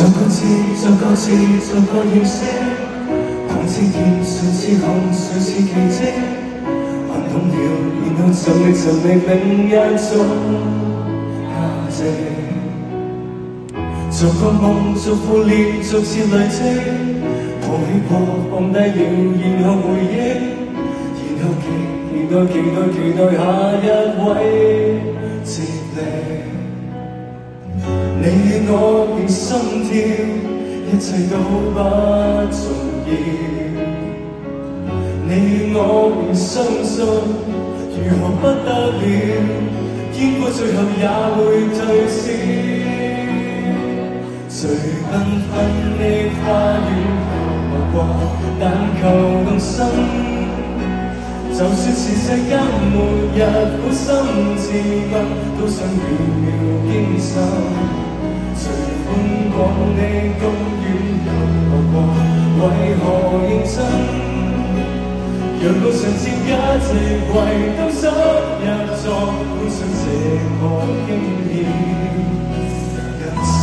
逐個字，逐個字，逐個認識。當知見誰似紅，誰似奇蹟。看懂了，然後尋覓另一種價值。逐個夢，逐副臉，逐次累積。抱起過，放低了，然後回憶。然後期待下一位接力。你與我連心跳，一切都不重要。你與我連相信，如何不得了？天國最後也會退燒。最繽紛的花園流過，但求動心。就算是世間末日，苦心自問，都想秒秒經受。最寬廣的公園遊樂過，為何認真？讓路上佔一席位，都想入座，觀賞這個經驗人生。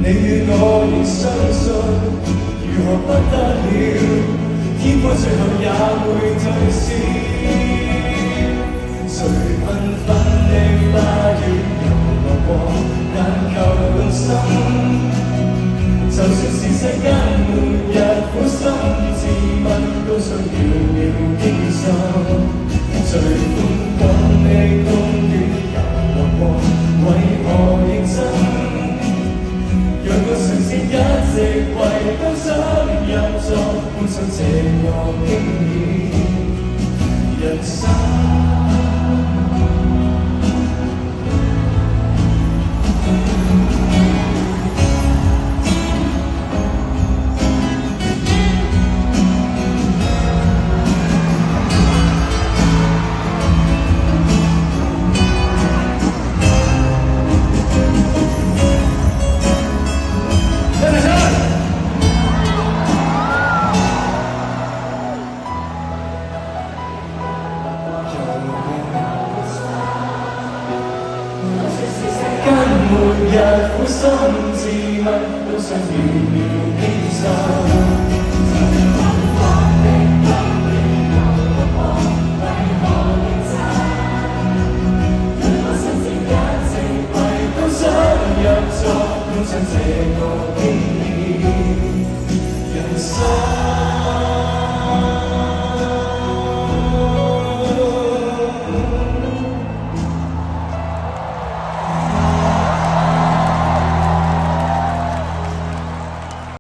你與我仍相信，如何不得了？天國最後也會退燒。最繽紛的花園遊樂過，但求動心。就算是世間末日，苦心自問，都想秒秒經受。最寬廣的公園遊樂過，為何認真？讓個城市一席位，都想入座，觀賞這個經驗人生。末日苦心自問，都想秒秒經受。